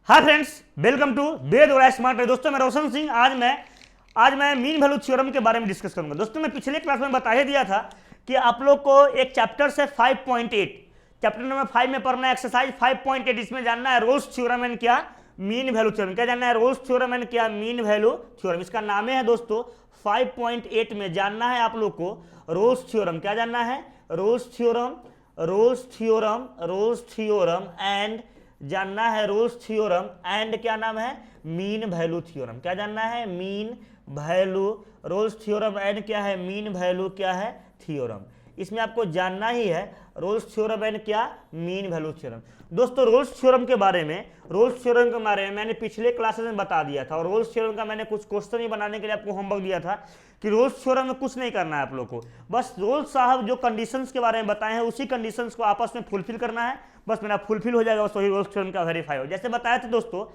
Hi friends, welcome to वेद और smart. दोस्तों मैं रोशन सिंह। आज मैं मीन वैल्यू थ्योरम के बारे में डिस्कस करूंगा। दोस्तों मैं पिछले क्लास में बता ही दिया था कि आप लोग को एक चैप्टर से 5.8 चैप्टर नंबर 5 में पढ़ना है एक्सरसाइज 5.8। इसमें जानना है रोल्स थ्योरम एंड क्या मीन वैल्यू थ्योरम। क्या जानना है? रोल्स थ्योरम एंड क्या मीन वैल्यू थ्योरम। इसका नाम है दोस्तों 5.8 में जानना है आप लोग को रोल्स थ्योरम। क्या जानना है? Rolle's theorem, Rolle's theorem, Rolle's theorem and जानना है रोल्स थ्योरम एंड क्या नाम है? Mean value theorem. क्या जानना है? Mean value, Rolle's theorem and क्या है? मीन वैल्यू क्या है? थ्योरम। इसमें आपको जानना ही है रोल्स थ्योरम एंड क्या? Mean value theorem. दोस्तों रोल्स थ्योरम के बारे में मैंने पिछले क्लासेस में बता दिया था और रोल्स थ्योरम का मैंने कुछ क्वेश्चन ही बनाने के लिए आपको होमवर्क दिया था कि रोल्स थ्योरम में कुछ नहीं करना है आप लोग को, बस रोल्स साहब जो कंडीशंस के बारे में बताए हैं उसी कंडीशंस को आपस में फुलफिल करना है। बस मेरा फुलफिल हो जाएगा, बस वही रोल्स थ्योरम का वेरीफाई हो। जैसे बताया था दोस्तों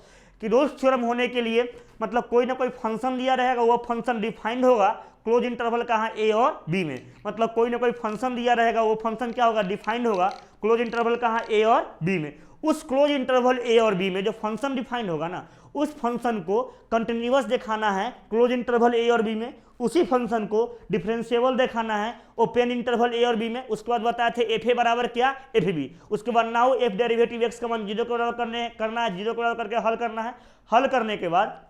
कि रोल्स थ्योरम होने के लिए मतलब कोई ना कोई फंक्शन दिया रहेगा, वो फंक्शन डिफाइंड होगा क्लोज इंटरवल कहाँ? ए और बी में। मतलब कोई ना कोई फंक्शन दिया रहेगा, वो फंक्शन क्या होगा? डिफाइंड होगा क्लोज इंटरवल कहाँ? ए और बी में। उस क्लोज इंटरवल ए और बी में जो फंक्शन डिफाइंड होगा ना, उस फंक्शन को कंटिन्यूअस दिखाना है क्लोज इंटरवल ए और बी में। उसी फंक्शन को डिफरेंशिएबल दिखाना है ओपन इंटरवल ए और बी में। उसके बाद बताए थे एफ ए बराबर क्या? F B. उसके बाद नाउ एफ डेरिवेटिव एक्स का मान 0 के बराबर करना है, 0 के बराबर करके हल करना है। हल करने के बाद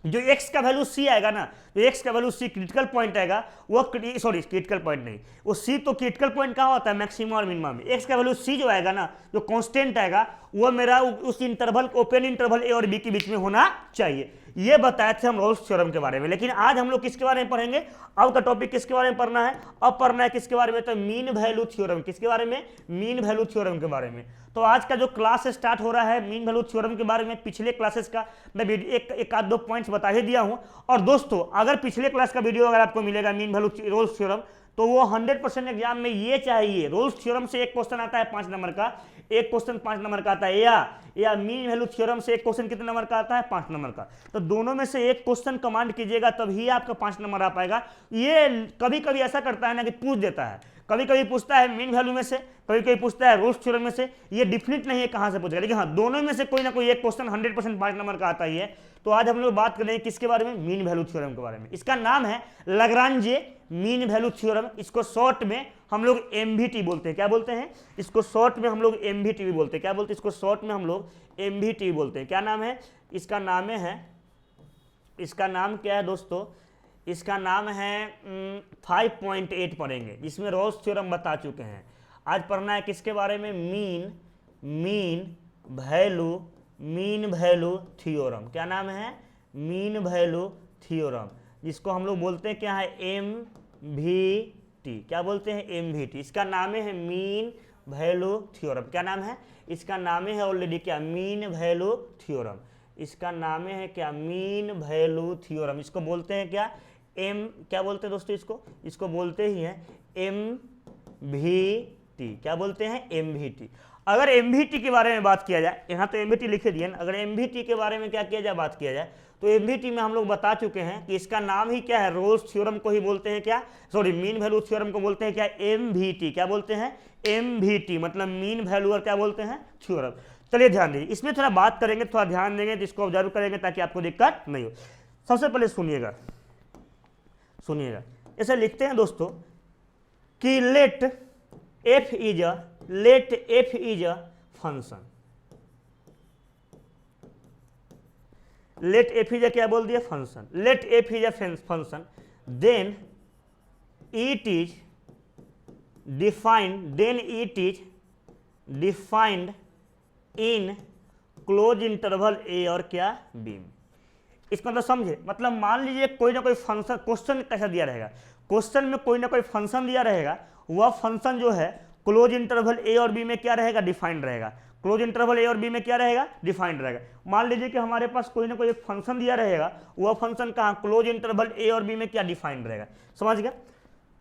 जो x का वैल्यू c आएगा ना, जो x का वैल्यू c क्रिटिकल पॉइंट आएगा, वो क्रिटिकल पॉइंट नहीं, वो c तो क्रिटिकल पॉइंट कहाँ होता है? मैक्सिमम और मिनिमम में। x का वैल्यू c जो आएगा ना, जो कांस्टेंट आएगा, वो मेरा उस इंटरवल ओपन इंटरवल a और b के बीच में होना चाहिए। ये बताए थे हम रोल्स थ्योरम के बारे में। लेकिन आज हम लोग किसके बारे में पढ़ेंगे? अब का टॉपिक किसके बारे में पढ़ना है? अब पढ़ना है किसके बारे में? तो मीन वैल्यू थ्योरम। किसके बारे में? मीन वैल्यू थ्योरम के बारे में। तो आज का जो क्लास स्टार्ट हो रहा है मीन वैल्यू थ्योरम के बारे में, पिछले क्लासेस का मैं एक आध दो पॉइंट्स बता ही दिया हूं। और दोस्तों अगर पिछले क्लास का वीडियो अगर आपको मिलेगा मीन वैल्यू रोल्स थ्योरम, तो वो 100% एग्जाम में ये चाहिए। रोल्स थ्योरम से एक क्वेश्चन आता है 5 नंबर का, एक क्वेश्चन 5 नंबर का आता है, या मीन वैल्यू थ्योरम से एक क्वेश्चन कितने नंबर का आता है? 5 नंबर का। तो दोनों में से एक क्वेश्चन कमांड कीजिएगा तभी आपका 5 नंबर आ पाएगा। ये कभी कभी ऐसा करता है ना कि पूछ देता है, कभी कभी पूछता है मीन वैल्यू में से, कभी कभी पूछता है रोल्स थ्योरम में से। ये डिफिनिट नहीं है कहां से पूछेगा, लेकिन हाँ दोनों में से कोई ना कोई एक क्वेश्चन 100% 5 नंबर का आता ही है। तो आज हम लोग बात करेंगे किसके बारे में? मीन वैल्यू थ्योरम के बारे में। इसका नाम है लाग्रांजे मीन वैल्यू थ्योरम। इसको शॉर्ट में हम लोग एमवीटी बोलते हैं। क्या बोलते हैं? इसको शॉर्ट में हम लोग एमवीटी भी बोलते हैं। क्या बोलते हैं? इसको शॉर्ट में हम लोग एमवीटी बोलते हैं। क्या नाम है इसका? इसका नाम क्या है दोस्तों? इसका नाम है 5.8 पढ़ेंगे, जिसमें रोल्स थ्योरम बता चुके हैं। आज पढ़ना है किसके बारे में? Mean value theorem. क्या नाम है? मीन वैल्यू थ्योरम, जिसको हम लोग बोलते हैं क्या है? एमवीटी। क्या बोलते हैं? एमवीटी। इसका नाम है मीन वैल्यू थ्योरम। क्या नाम है इसका? नाम है ऑलरेडी क्या? Mean value theorem. इसका नाम है क्या? Mean value theorem. इसको बोलते हैं क्या? क्या बोलते हैं दोस्तों? इसको बोलते ही हैं एमवीटी। क्या बोलते हैं? एमवीटी। अगर एमवीटी के बारे में बात किया जाए, यहाँ तो एमवीटी लिखे दिए ना, अगर एमवीटी के बारे में क्या किया जाए, बात किया जाए, तो एमवीटी में हम लोग बता चुके हैं कि इसका नाम ही क्या है? रोल्स थ्योरम को ही बोलते हैं क्या? मीन वैल्यू थ्योरम को बोलते हैं क्या? एमवीटी। क्या बोलते हैं? एमवीटी। मतलब मीन वैल्यू और क्या बोलते हैं? थ्योरम। चलिए ध्यान दीजिए, इसमें थोड़ा बात करेंगे, थोड़ा ध्यान देंगे, जिसको ऑब्जर्व करेंगे ताकि आपको दिक्कत नहीं हो। सबसे पहले सुनिएगा, ऐसे लिखते हैं दोस्तों कि let F is a function. Let F is a क्या बोल दिया? Function. Let F is a function, then it is defined in close interval A और क्या? बी। इसका मतलब समझे? मतलब मान लीजिए कोई ना कोई फंक्शन, क्वेश्चन कैसा दिया रहेगा? क्वेश्चन में कोई ना कोई फंक्शन दिया रहेगा, वह फंक्शन जो है क्लोज इंटरवल ए और बी में क्या रहेगा? डिफाइंड रहेगा। क्लोज इंटरवल ए और बी में क्या रहेगा? डिफाइंड रहेगा। मान लीजिए कि हमारे पास कोई ना कोई एक फंक्शन दिया रहेगा, वह फंक्शन कहाँ? क्लोज इंटरवल ए और बी में क्या? डिफाइंड रहेगा। समझ गया?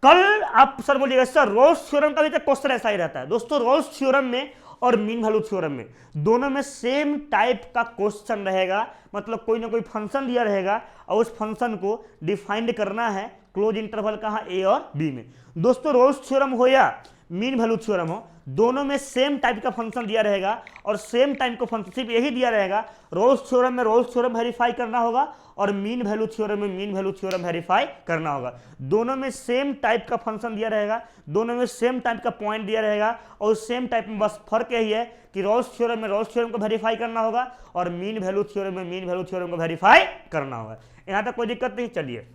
कल आप सर बोलिएगा सर रोल्स थ्योरम का भी तो क्वेश्चन ऐसा ही रहता है। दोस्तों रोल्स थ्योरम में और मीन वैल्यू थ्योरम में दोनों में सेम टाइप का क्वेश्चन रहेगा। मतलब कोई ना कोई फंक्शन दिया रहेगा और उस फंक्शन को डिफाइंड करना है क्लोज इंटरवल कहाँ? ए और बी में। दोस्तों रोल्स थ्योरम हो या मीन वैल्यू थ्योरम हो, दोनों में सेम टाइप का फंक्शन दिया रहेगा और सेम टाइप का फंक्शन सिर्फ यही दिया रहेगा, रोल्स थ्योरम में रोल्स थ्योरम वेरीफाई करना होगा और मीन वैल्यू थ्योरम में मीन वैल्यू थ्योरम वेरीफाई करना होगा। दोनों में सेम टाइप का फंक्शन दिया रहेगा, दोनों में सेम टाइप का पॉइंट दिया रहेगा और सेम टाइप में बस फर्क यही है कि रोल्स थ्योरम में रोल्स थ्योरम को वेरीफाई करना होगा और मीन वैल्यू थ्योरम में मीन वैल्यू थ्योरम को वेरीफाई करना होगा। यहां तक कोई दिक्कत नहीं। चलिए,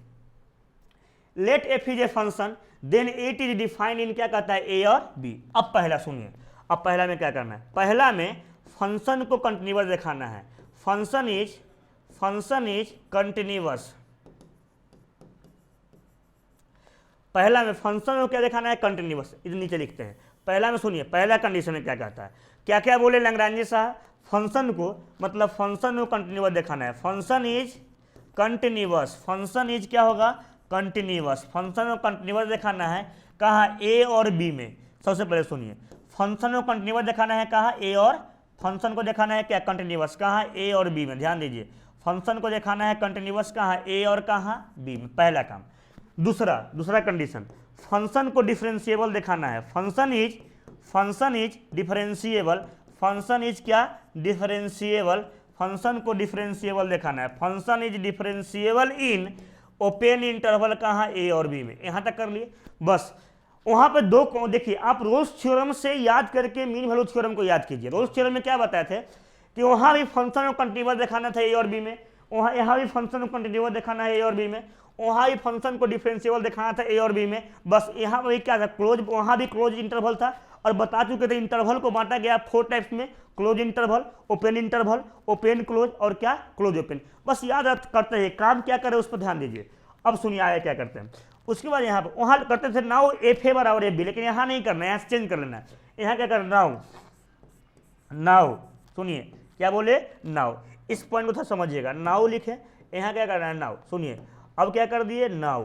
let F is a function then it is defined in, क्या कहता है, ए और बी। अब पहला सुनिए, अब पहला में क्या करना है, पहला में फंक्शन को कंटिन्यूअस दिखाना है। Function is continuous. पहला में फंक्शन को क्या दिखाना है, कंटिन्यूअस। इधर नीचे लिखते हैं। पहला में सुनिए, पहला कंडीशन में क्या कहता है, क्या क्या बोले लैग्रांज साहब, फंक्शन को मतलब फंक्शन को कंटिन्यूअस दिखाना है। Function is continuous, function is क्या होगा, कंटिन्यूअस। फंक्शन को कंटिन्यूअस दिखाना है कहाँ, ए और बी में। सबसे पहले सुनिए, फंक्शन को कंटिन्यूअस दिखाना है कहाँ, ए और, फंक्शन को दिखाना है क्या, कंटिन्यूअस, कहाँ, ए और बी में। ध्यान दीजिए, फंक्शन को दिखाना है कंटिन्यूअस कहाँ, ए और कहाँ, बी में। पहला काम। दूसरा कंडीशन, फंक्शन को डिफरेंशिएबल दिखाना है। Function is differentiable, function is क्या, डिफरेंशिएबल। फंक्शन को डिफरेंशिएबल दिखाना है। Function is differentiable in open interval कहाँ, ए और बी में। यहां तक कर लिए बस। वहां पे दो को देखिए, आप रोल्स थ्योरम से याद करके मीन वैल्यू थ्योरम को याद कीजिए। रोल्स थ्योरम में क्या बताए थे कि वहां भी फंक्शन को कंटिन्यूअस दिखाना था ए और बी में, वहां यहाँ भी फंक्शन को कंटिन्यूअस दिखाना है ए और बी में, वहां भी फंक्शन को डिफरेंशिएबल दिखाना था ए और बी में। बस यहाँ पर क्या था, क्लोज, वहां भी क्लोज इंटरवल था और बता चुके थे इंटरवल को बांटा गया 4 टाइप्स में, क्लोज इंटरवल, ओपन क्लोज और क्या, क्लोज ओपन। बस याद करते हैं, काम क्या करे उस पर ध्यान दीजिए। अब सुनिए आगे क्या करते हैं। उसके बाद यहाँ पर वहां करते थे नाउ एफ ए बराबर एफ बी, लेकिन यहाँ नहीं करना है, यहाँ चेंज कर लेना है। यहाँ क्या करना, नाउ सुनिए क्या बोले, नाउ। इस पॉइंट को थोड़ा समझिएगा, नाउ लिखे, यहाँ क्या करना है, नाउ। सुनिए अब क्या कर दिए, नाउ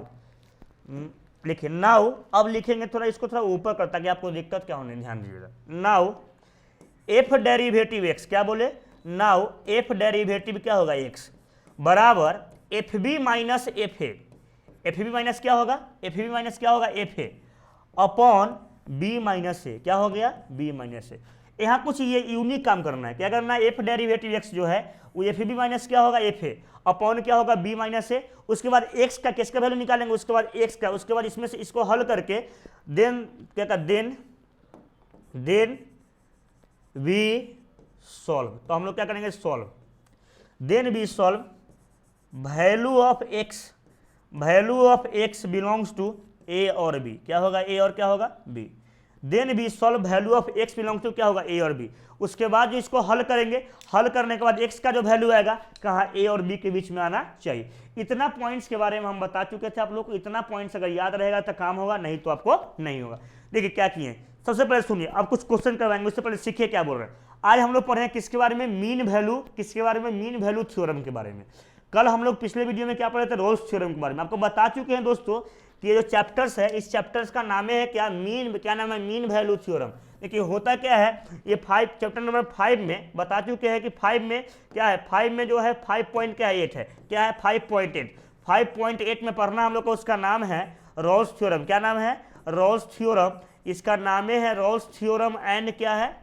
लिखे, नाउ। अब लिखेंगे थोड़ा इसको थोड़ा ऊपर कर, ताकि आपको दिक्कत क्या होने, ध्यान दीजिएगा। नाउ एफ डेरिवेटिव एक्स, क्या बोले, नाउ एफ डेरिवेटिव क्या होगा, एक्स बराबर F B minus F A. F B minus क्या होगा, एफ बी माइनस क्या होगा, F A upon B minus A. क्या हो गया, बी माइनस ए। यहाँ कुछ ये यूनिक काम करना है। क्या करना है, एफ डेरिवेटिव एक्स जो है वो एफ बी माइनस क्या होगा, एफ ए अपॉन क्या होगा, बी माइनस ए। उसके बाद एक्स का किसका वैल्यू निकालेंगे, उसके बाद एक्स का, उसके बाद इसमें से इसको हल करके देन क्या का, देन वी सॉल्व। तो हम लोग क्या करेंगे, solve, then we solve value of X belongs to A और बी। क्या होगा, ए और क्या होगा, B. Then we solve value of X belongs to क्या होगा, ए और बी। उसके बाद जो इसको हल करेंगे, हल करने के बाद एक्स का जो वैल्यू आएगा कहाँ, ए और बी के बीच में आना चाहिए। इतना पॉइंट्स के बारे में हम बता चुके थे आप लोग को। इतना पॉइंट्स अगर याद रहेगा तो काम होगा, नहीं तो आपको नहीं होगा। देखिए क्या किए, सबसे पहले सुनिए, अब कुछ क्वेश्चन करवाएंगे, उससे पहले सीखिए क्या बोल रहे हैं। आज हम लोग पढ़े हैं किसके बारे में, मीन वैल्यू, किसके बारे में, मीन वैल्यू थ्योरम के बारे में। कल हम लोग पिछले वीडियो में क्या पढ़े थे, रोल्स थ्योरम के बारे में। आपको बता चुके हैं दोस्तों कि ये जो चैप्टर्स है, इस चैप्टर्स का नाम है क्या, क्या नाम है, मीन वैल्यू थ्योरम। देखिए होता क्या है, ये 5 चैप्टर नंबर 5 में बता चुके हैं कि 5 में क्या है, 5 में जो है 5.8 है, क्या है 5.8। 5.8 में पढ़ना हम लोग को, उसका नाम है रोल्स थ्योरम। क्या नाम है, रोल्स थ्योरम। इसका नाम है रोल्स थ्योरम एंड क्या है,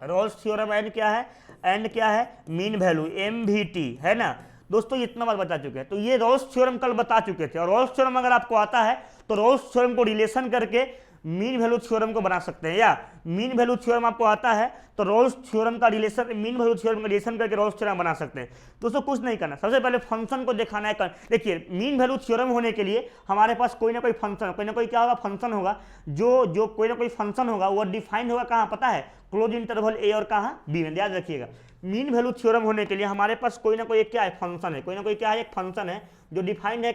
रोल्स थ्योरम एंड क्या है, एंड क्या है, मीन वैल्यू, MVT है ना दोस्तों। इतना बार बता चुके हैं। तो ये रोल्स थ्योरम कल बता चुके थे। और रोल्स थ्योरम अगर आपको आता है तो रोल्स थ्योरम को रिलेशन करके मीन वैल्यू थ्योरम को बना सकते हैं, या मीन वैल्यू थ्योरम आपको आता है तो रोल्स थ्योरम का रिलेशन, मीन वैल्यू थ्योरम का रिलेशन करके रोल्स थ्योरम बना सकते हैं। दोस्तों कुछ नहीं करना, सबसे पहले फंक्शन को दिखाना है। देखिए मीन वैल्यू थ्योरम होने के लिए हमारे पास कोई ना कोई फंक्शन, कोई ना कोई क्या होगा, फंक्शन होगा। जो कोई ना कोई फंक्शन होगा वो डिफाइंड होगा कहाँ, पता है, क्लोज इंटरवल ए और कहाँ, बी में। याद रखिएगा, मीन वैल्यू थ्योरम होने के लिए हमारे पास कोई ना कोई एक क्या है, फंक्शन है। कोई ना कोई क्या है, एक फंक्शन है जो डिफाइंड है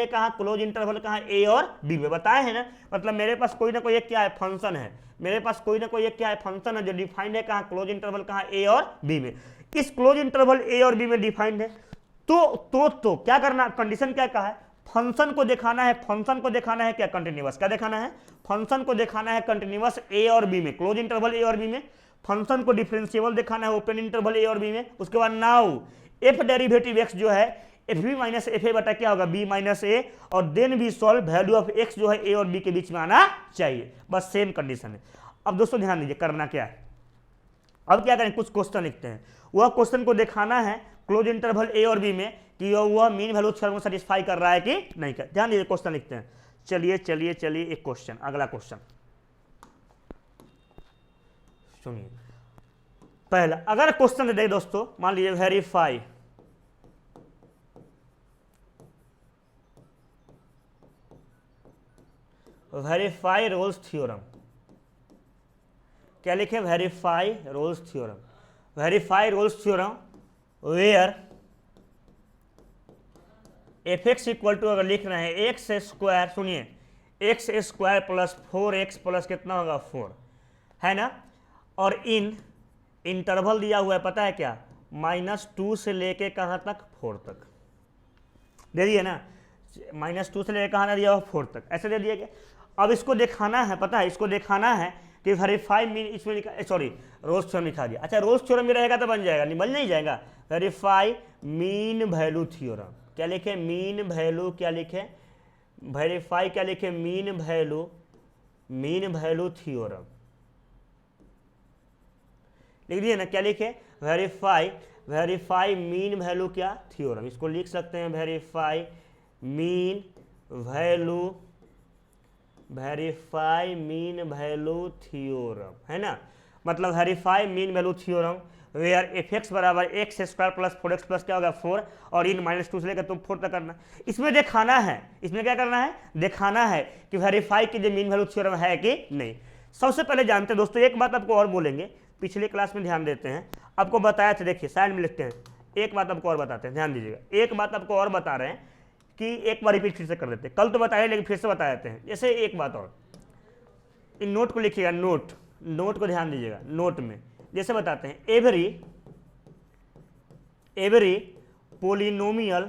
कहाँ, क्लोज इंटरवल कहाँ, ए और बी में। बताए हैं ना, मतलब मेरे पास कोई ना कोई एक क्या है, फंक्शन है। मेरे पास कोई ना कोई एक क्या है, फंक्शन है जो डिफाइंड है कहाँ, क्लोज इंटरवल कहाँ, ए और बी में। इस क्लोज इंटरवल ए और बी में डिफाइंड है तो क्या करना, कंडीशन क्या कहा है, फंक्शन को दिखाना है। फंक्शन को दिखाना है क्या, कंटिन्यूअस। क्या दिखाना है, फंक्शन को दिखाना है कंटिन्यूअस ए और बी में, क्लोज इंटरवल ए और बी में। फंक्शन को डिफरेंशिएबल दिखाना है ओपन इंटरवल ए और बी में। उसके बाद नाउ एफ डेरिवेटिव एक्स जो है F B minus F A बटा क्या होगा बी माइनस ए, और देन भी सॉल्व वैल्यू ऑफ एक्स जो है ए और बी के बीच में आना चाहिए, बस सेम कंडीशन है। अब दोस्तों ध्यान दीजिए करना क्या है, अब क्या करें, कुछ क्वेश्चन लिखते हैं, वह क्वेश्चन को दिखाना है क्लोज इंटरवल ए और बी में कि वह मीन वैल्यू थ्योरम को सेटिस्फाई कर रहा है कि नहीं कर। ध्यान दीजिए क्वेश्चन लिखते हैं, चलिए चलिए चलिए एक क्वेश्चन, अगला क्वेश्चन सुनिए। पहला अगर क्वेश्चन दे दोस्तों, मान लीजिए वेरीफाई रोल्स थ्योरम, क्या लिखे, verify Rolle's theorem, verify Rolle's theorem where F X equal to, अगर लिख रहे हैं एक्स स्क्वायर, सुनिए X square plus 4x plus कितना होगा 4, है ना, और इन इंटरवल दिया हुआ है पता है क्या, -2 से लेके कहाँ तक 4 तक दे दिए ना, -2 से लेके कहाँ ना दिया हुआ 4 तक, ऐसे दे दिया गया। अब इसको दिखाना है, पता है इसको दिखाना है कि वेरीफाई मीन, इसमें सॉरी रोल्स थ्योरम लिखा दिया, अच्छा रोल्स थ्योरम में रहेगा तो बन जाएगा, नहीं बन नहीं जाएगा, वेरीफाई मीन वैल्यू थ्योरम, क्या लिखे मीन वैल्यू, क्या लिखे वेरीफाई, क्या लिखे मीन वैल्यू थ्योरम, लिख दिए ना, क्या लिखे वेरीफाई मीन वैल्यू क्या थ्योरम, इसको लिख सकते हैं वेरीफाई मीन वैल्यू थ्योरम, है ना, मतलब verify mean value theorem where F X बराबर X square plus 4x plus क्या होगा 4, और इन -2 से लेकर तुम 4 तक करना, इसमें दिखाना है, इसमें क्या करना है, दिखाना है कि वेरीफाई की जो मीन वैल्यू थ्योरम है कि नहीं। सबसे पहले जानते हैं दोस्तों, एक बात आपको और बोलेंगे, पिछले क्लास में ध्यान देते हैं, आपको बताया था, देखिए साइड में लिखते हैं, एक बात आपको और बताते हैं, ध्यान दीजिएगा, एक बात आपको और बता रहे हैं कि एक बार रिपीट फिर से कर देते हैं, कल तो बताए लेकिन फिर से बता देते हैं। जैसे एक बात और, इन नोट को लिखिएगा, नोट को ध्यान दीजिएगा, नोट में जैसे बताते हैं, every polynomial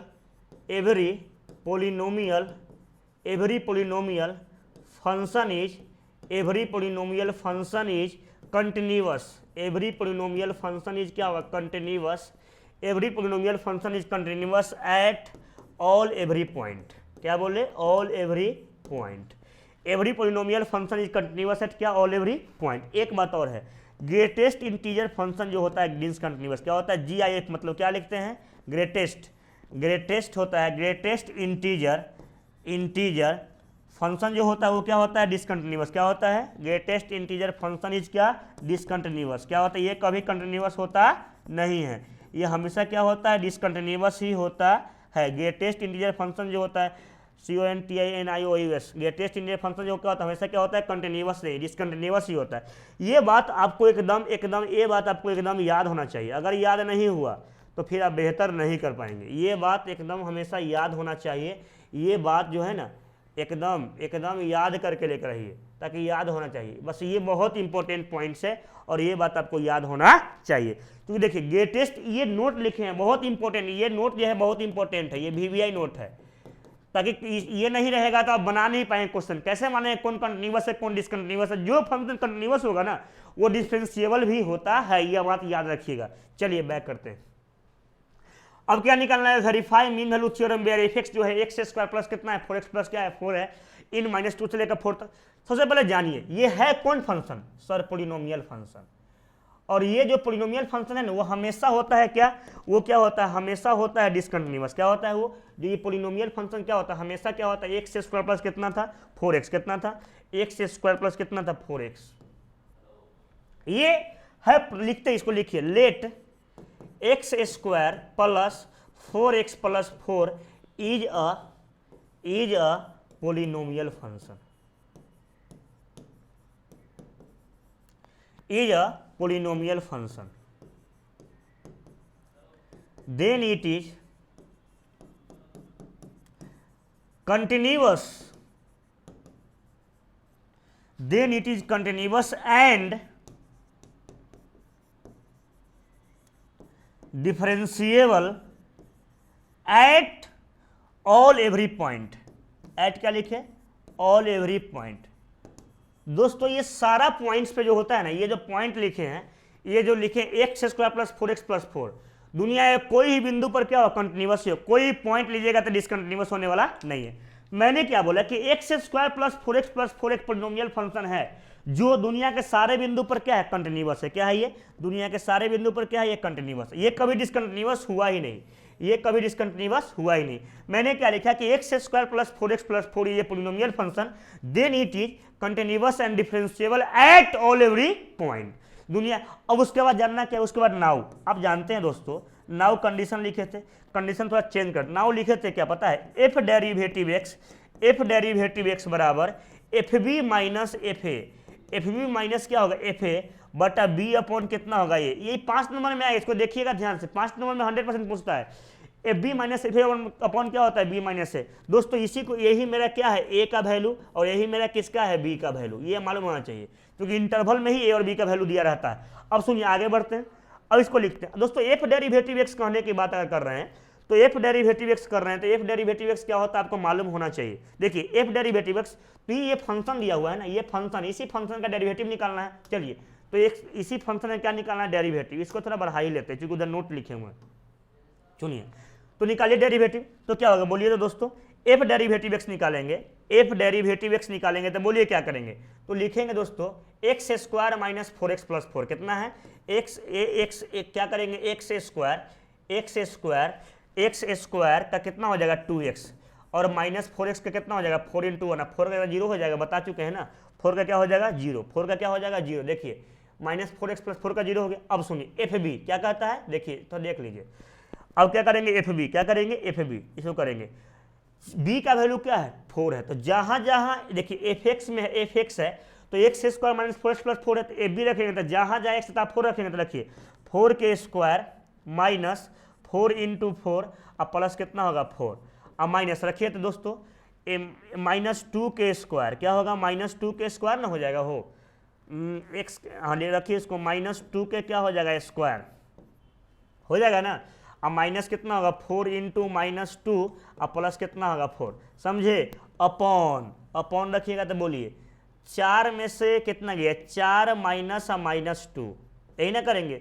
function is continuous, every polynomial function is क्या होगा continuous, every polynomial function is continuous at all every point, क्या बोले all every point, every polynomial function is continuous at क्या ऑल एवरी पॉइंट। एक बात और है, greatest integer function जो होता है डिसकंटिन्यूअस, क्या होता है GIF, मतलब क्या लिखते हैं ग्रेटेस्ट होता है, ग्रेटेस्ट इंटीजर फंक्शन जो होता है वो क्या होता है डिसकंटिन्यूअस, क्या होता है ग्रेटेस्ट इंटीजर फंक्शन इज क्या डिसकंटिन्यूअस, क्या होता है ये कभी कंटिन्यूअस होता नहीं है, ये हमेशा क्या होता है डिसकंटिन्यूअस ही होता है। ग्रेटेस्ट इंटीजर फंक्शन जो होता है CONTINUOUS, ग्रेटेस्ट इंटीजर फंक्शन जो क्या होता है हमेशा क्या होता है कंटिन्यूअस नहीं, डिसकंटिन्यूअस ही होता है। ये बात आपको एकदम याद होना चाहिए, अगर याद नहीं हुआ तो फिर आप बेहतर नहीं कर पाएंगे, ये बात एकदम हमेशा याद होना चाहिए, ये बात जो है ना एकदम याद करके लेकर रहिए, ताकि याद होना चाहिए, बस ये बहुत इंपॉर्टेंट पॉइंट्स है और ये बात आपको याद होना चाहिए। क्योंकि देखिए ग्रेटेस्ट, ये नोट लिखे हैं बहुत इंपॉर्टेंट, ये नोट जो है बहुत इंपॉर्टेंट है, ये VVI नोट है, ताकि ये नहीं रहेगा तो आप बना नहीं पाएंगे क्वेश्चन, कैसे माने कौन कंटिन्यूअस है कौन डिसकंटिन्यूअस है, जो फंक्शन कंटिन्यूअस होगा ना वो डिफरेंशिएबल भी होता है, यह बात याद रखिएगा। चलिए बैक करते हैं, अब क्या निकालना है, verify mean value theorem where F X जो है एक्स स्क्वायर प्लस कितना है 4x प्लस क्या है 4 है, इन -2 से लेकर 4 तक। सबसे पहले जानिए ये है कौन फंक्शन, सर पोलिनोमियल फंक्शन, और ये जो पोलिनोमियल फंक्शन है ना वो हमेशा होता है क्या, वो क्या होता है हमेशा होता है डिसकंटिन्यूअस, क्या होता है वो जो ये पोलिनोमियल फंक्शन क्या होता है हमेशा क्या होता है एक्स स्क्वायर प्लस कितना था 4x, कितना था एक्स स्क्वायर प्लस कितना था 4x, ये है, लिखते इसको लिखिए, let X square plus 4x plus 4 is a polynomial function, is a polynomial function, then it is continuous, and differentiable at all every point, at क्या लिखे all every point। दोस्तों ये सारा पॉइंट्स पे जो होता है ना, ये जो पॉइंट लिखे हैं, ये जो लिखे x square plus 4x plus 4, दुनिया के कोई ही बिंदु पर क्या हो, कंटिन्यूअस हो, कोई पॉइंट लीजिएगा तो डिसकंटिन्यूअस होने वाला नहीं है। मैंने क्या बोला कि x square plus 4x polynomial function है जो दुनिया के सारे बिंदु पर क्या है, कंटिन्यूअस है। क्या है ये, दुनिया के सारे बिंदु पर क्या है, ये कंटिन्यूअस है। ये कभी डिसकंटिन्यूअस हुआ ही नहीं, ये कभी डिसकंटिन्यूअस हुआ ही नहीं। मैंने क्या लिखा कि एक्स स्क्वायर प्लस 4x+4 ये polynomial function, then it is continuous and differentiable at all every point दुनिया। अब उसके बाद जानना क्या, उसके बाद नाउ। आप जानते हैं दोस्तों, नाउ कंडीशन लिखे थे, कंडीशन थोड़ा चेंज कर, नाउ लिखे थे क्या पता है, एफ डेरिवेटिव एक्स बराबर F B minus F B minus क्या होगा, एफ ए बटा बी अपॉन कितना होगा, ये 5 नंबर में आएगा, इसको देखिएगा ध्यान से, 5 नंबर में 100% पूछता है। F B minus F A upon क्या होता है, बी माइनस ए। दोस्तों इसी को, यही मेरा क्या है, ए का वैल्यू, और यही मेरा किसका है, बी का वैल्यू। ये मालूम होना चाहिए क्योंकि इंटरवल में ही ए और बी का वैल्यू दिया रहता है। अब सुनिए आगे बढ़ते हैं, अब इसको लिखते हैं दोस्तों। एफ डेरिवेटिव एक्स कहने की बात अगर कर रहे हैं तो एफ डेरिवेटिव एक्स कर रहे हैं तो एफ डेरिवेटिव एक्स क्या होता है आपको मालूम होना चाहिए। देखिए एफ डेरिवेटिव एक्स, तो ये फंक्शन दिया हुआ है ना, ये फंक्शन, इसी फंक्शन का डेरिवेटिव निकालना है। चलिए तो एक इसी फंक्शन में क्या निकालना है, डेरिवेटिव। इसको थोड़ा बढ़ा ही लेते हैं क्योंकि उधर नोट लिखे हुए हैं। सुनिए तो निकालिए डेरिवेटिव, तो क्या होगा बोलिए तो दोस्तों, एफ डेरिवेटिव एक्स निकालेंगे, एफ डेरिवेटिव एक्स निकालेंगे तो बोलिए क्या करेंगे, तो लिखेंगे दोस्तों एक्स स्क्वायर माइनस 4x+4 कितना है, क्या करेंगे, एक्स स्क्वायर का कितना हो जाएगा 2x और माइनस 4x का कितना हो जाएगा 4 × 1, 4 का 0 हो जाएगा, बता चुके हैं ना, 4 का क्या हो जाएगा 0, 4 का क्या हो जाएगा 0। देखिए माइनस 4x+4 का 0 हो गया। अब सुनिए एफ बी क्या कहता है, देखिए तो देख लीजिए। अब क्या करेंगे, एफ बी क्या करेंगे, एफ बी इसको करेंगे, बी का वैल्यू क्या है 4 है, तो जहां जहां देखिए एफ एक्स में एफ एक्स है तो एक्स स्क्वायर माइनस 4x+4 है, तो एफ बी रखेंगे तो जहां जहां एक्स था 4 रखेंगे, तो रखिए 4k² माइनस 4 × 4 अब प्लस कितना होगा 4, अब माइनस रखिए तो दोस्तों माइनस 2k² क्या होगा, माइनस 2k² ना हो जाएगा, हो एक्स, हाँ रखिए इसको, माइनस 2k क्या हो जाएगा स्क्वायर हो जाएगा ना। अब माइनस कितना होगा 4 × -2 अब प्लस कितना होगा 4, समझे, अपॉन रखिएगा तो बोलिए 4 में से कितना गया 4 माइनस -2, यही ना करेंगे,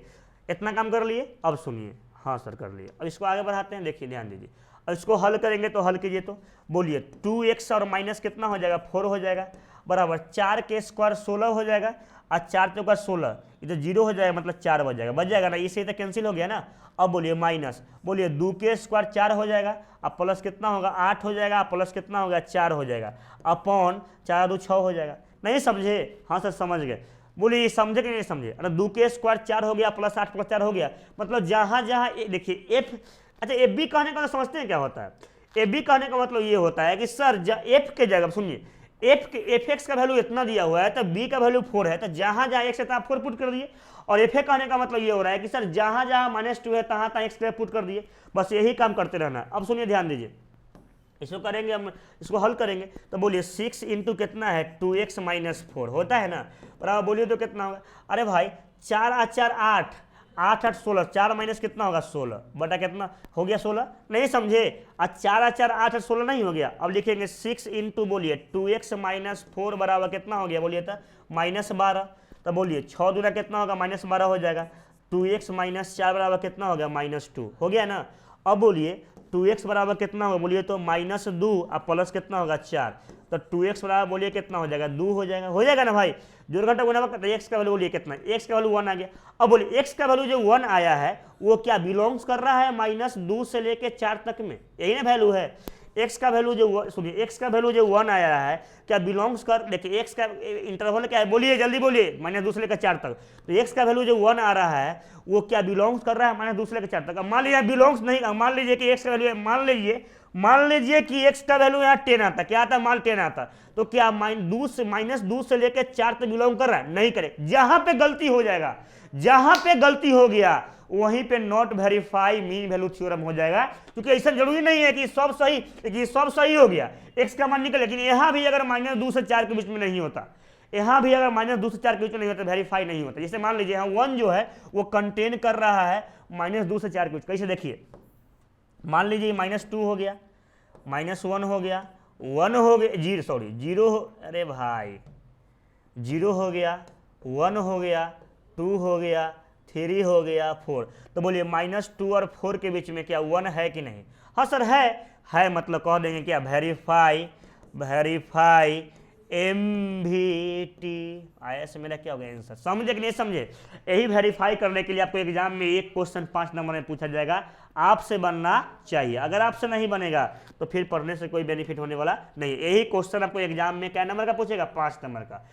इतना काम कर लिए। अब सुनिए, हाँ सर कर लिए। अब इसको आगे बढ़ाते हैं, देखिए ध्यान दीजिए, अब इसको हल करेंगे तो हल कीजिए तो बोलिए 2x और माइनस कितना हो जाएगा 4 हो जाएगा, बराबर 4k² 16 हो जाएगा और 4 चौका 16, इधर 0 हो जाएगा मतलब 4 बच जाएगा ना, इससे तो कैंसिल हो गया ना। अब बोलिए माइनस, बोलिए 2k² 4 हो जाएगा, अब प्लस कितना होगा 8 हो जाएगा, प्लस कितना होगा 4 हो जाएगा, अपॉन 4 2 6 हो जाएगा। नहीं समझे, हाँ सर समझ गए, बोलिए समझे कि नहीं समझे। अरे 2k² 4 हो गया प्लस 8 + 4 हो गया, मतलब जहां जहां देखिए एफ, अच्छा एफ बी कहने का समझते हैं क्या होता है, एफ बी कहने का मतलब ये होता है कि सर एफ के जगह सुनिए, एफ एक्स का वैल्यू इतना दिया हुआ है तो बी का वैल्यू 4 है, तो जहां जहां एक्स है तो आप 4 पुट कर दिए, और एफ ए कहने का मतलब ये हो रहा है कि सर जहां जहां -2 है तहां तहां एक्स पुट कर दिए, बस यही काम करते रहना। अब सुनिए ध्यान दीजिए, इसको करेंगे हम, इसको हल करेंगे तो बोलिए 6 × कितना है 2x - 4 होता है ना, बराबर बोलिए तो कितना होगा, अरे भाई 4 × 4 8, 8 8 16, 4 माइनस कितना होगा 16 बटा कितना हो गया 16, नहीं समझे, आज 4 × 4 8 8 16 नहीं हो गया। अब लिखेंगे 6 × बोलिए 2x - 4 बराबर कितना हो गया बोलिए तो -12, तो बोलिए 6 दूना कितना होगा -12 हो जाएगा, 2x - 4 बराबर कितना हो गया -2 हो गया ना। अब बोलिए 2x बराबर कितना होगा बोलिए तो -2 अब प्लस कितना होगा 4, तो 2x बराबर बोलिए कितना हो जाएगा 2 हो जाएगा ना भाई, जोड़ घटा गुना वक्त x का वैल्यू बोलिए कितना, x का वैल्यू 1 आ गया। अब बोलिए x का वैल्यू जो 1 आया है वो क्या बिलोंग्स कर रहा है -2 से लेके 4 तक में, यही ना वैल्यू है। x का वैल्यू जो सुनिए x का वैल्यू जो 1 आया है क्या बिलोंग्स कर, देखिए x का इंटरवल क्या है बोलिए जल्दी बोलिए -2 से लेकर 4 तक, तो x का वैल्यू जो 1 आ रहा है वो क्या बिलोंग्स कर रहा है -2 से लेकर 4 तक। अब मान लीजिए बिलोंग्स नहीं, मान लीजिए कि x का वैल्यू, मान लीजिए कि x का वैल्यू यहाँ 10 आता, क्या आता मान 10 आता, तो क्या -2 से लेकर 4 तक बिलोंग कर रहा है, नहीं करे। जहां पे गलती हो जाएगा, जहां पे गलती हो गया वहीं पे not verify mean value theorem हो जाएगा, क्योंकि ऐसा जरूरी नहीं है कि सब सही हो गया, x का मान निकल, लेकिन यहां भी अगर -2 से 4 के बीच में नहीं होता, यहां भी अगर -2 से 4 के बीच में नहीं होता वेरीफाई नहीं होता। जैसे मान लीजिए यहाँ 1 जो है वो कंटेन कर रहा है -2 से 4 के बीच, कैसे देखिए, मान लीजिए -2 हो गया, -1 हो गया, 1 हो गया 0 अरे भाई 0 हो गया, 1 हो गया, 2 हो गया, 3 हो गया 4। तो बोलिए -2 और 4 के बीच में क्या 1 है कि नहीं? हाँ सर है मतलब कह देंगे क्या वेरीफाई MVT आया से मेरा क्या होगा आंसर, समझे कि नहीं समझे? यही वेरीफाई करने के लिए आपको एग्जाम में एक क्वेश्चन 5 नंबर में पूछा जाएगा, आपसे बनना चाहिए। अगर आपसे नहीं बनेगा तो फिर पढ़ने से कोई बेनिफिट होने वाला नहीं। यही क्वेश्चन आपको एग्जाम में क्या नंबर का पूछेगा? 5 नंबर का।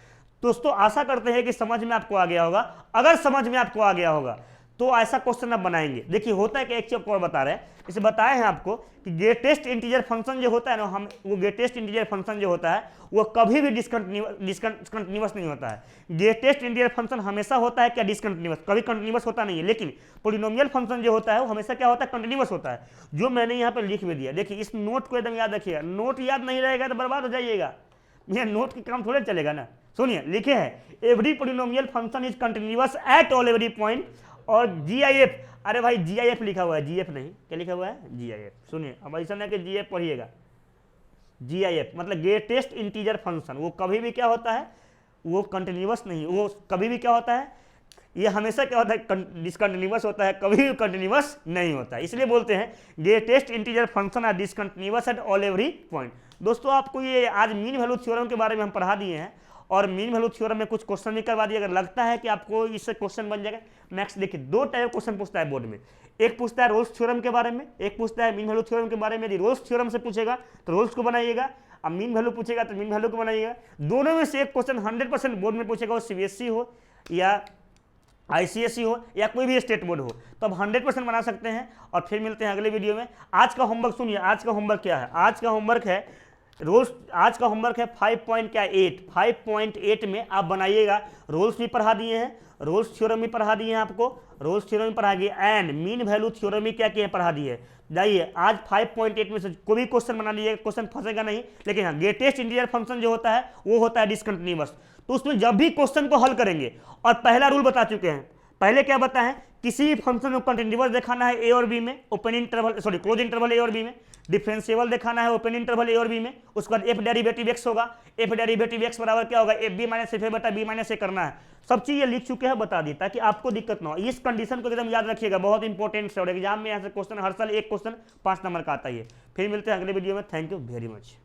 दोस्तों आशा करते हैं कि समझ में आपको आ गया होगा। अगर समझ में आपको आ गया होगा तो ऐसा क्वेश्चन आप बनाएंगे। देखिए होता है कि एक चीज और बता रहे हैं, इसे बताए हैं आपको कि ग्रेटेस्ट इंटीजर फंक्शन जो होता है ना, हम वो ग्रेटेस्ट इंटीजर फंक्शन जो होता है वो कभी भी डिसकंटिन्यूअस नहीं होता है। ग्रेटेस्ट इंटीजर फंक्शन हमेशा होता है क्या? डिसकंटिन्यूअस, कभी कंटिन्यूअस होता नहीं है। लेकिन पॉलिनोमियल फंक्शन जो होता है वो हमेशा क्या होता है? कंटिन्यूअस होता है, जो मैंने यहाँ पर लिख भी दिया। देखिए इस नोट को एकदम याद रखिएगा, नोट याद नहीं रहेगा तो बर्बाद हो जाइएगा, ये नोट के काम थोड़े चलेगा ना। सुनिए लिखे हैं every polynomial function is continuous at all every point. और GIF, अरे भाई GIF लिखा हुआ है, GF नहीं, क्या लिखा हुआ है? GIF। सुनिए अब ऐसा नहीं कि GF पढ़िएगा, GIF मतलब ग्रेटेस्ट इंटीजर फंक्शन। वो कभी भी क्या होता है? वो कंटिन्यूअस नहीं, वो कभी भी क्या होता है? ये हमेशा क्या होता है? डिसकंटिन्यूअस होता है, कभी भी कंटिन्यूअस नहीं होता है। इसलिए बोलते हैं greatest integer function are discontinuous at all every point. दोस्तों आपको ये आज मीन वैल्यू थ्योरम के बारे में हम पढ़ा दिए हैं और मीन वैल्यू थ्योरम में कुछ क्वेश्चन भी करवा दिए। अगर लगता है कि आपको इससे क्वेश्चन बन जाएगा नेक्स्ट, देखिए 2 टाइप क्वेश्चन पूछता है बोर्ड में। एक पूछता है रोल्स थ्योरम के बारे में, एक पूछता है मीन वैल्यू थ्योरम के बारे में। यदि रोल्स थ्योरम से पूछेगा तो रोल्स को बनाइएगा, अब मीन वैल्यू पूछेगा तो मीन वैल्यू को बनाइएगा। दोनों में से एक क्वेश्चन 100% बोर्ड में पूछेगा, वो CBSE हो या ICSE हो या कोई भी स्टेट बोर्ड हो, तो अब 100% बना सकते हैं। और फिर मिलते हैं अगले वीडियो में। आज का होमवर्क सुनिए, आज का होमवर्क क्या है? आज का होमवर्क है रोल्स, आज का होमवर्क है 5.8 में आप बनाइएगा। रोल्स भी पढ़ा दिए हैं, रोल्स थ्योरम भी पढ़ा दिए हैं आपको, रोल्स थ्योरम भी पढ़ा दिए एंड मीन वैल्यू थ्योरम भी क्या किए पढ़ा दिए। जाइए आज 5.8 में से कोई भी क्वेश्चन बना लीजिएगा, क्वेश्चन फंसेगा नहीं। लेकिन हाँ ग्रेटेस्ट इंटीजर फंक्शन जो होता है वो होता है डिसकंटिन्यूअस। तो उसमें जब भी क्वेश्चन को हल करेंगे, और पहला रूल बता चुके हैं, पहले क्या बताएं? किसी भी फंक्शन को कंटिन्यूअस दिखाना है A और B में, open interval sorry close interval A और B में, डिफरेंशिएबल दिखाना है ओपन इंटरवल A और B में, उसके बाद f डेरिवेटिव x होगा, f डेरिवेटिव x बराबर क्या होगा? FB माइनस FA बटा B माइनस A करना है। सब चीज ये लिख चुके हैं, बता दी ताकि आपको दिक्कत ना हो। इस कंडीशन को एकदम याद रखिएगा, बहुत इंपॉर्टेंट है और एग्जाम में यहाँ से क्वेश्चन हर साल एक क्वेश्चन 5 नंबर का आता है। फिर मिलते हैं अगले वीडियो में। Thank you very much.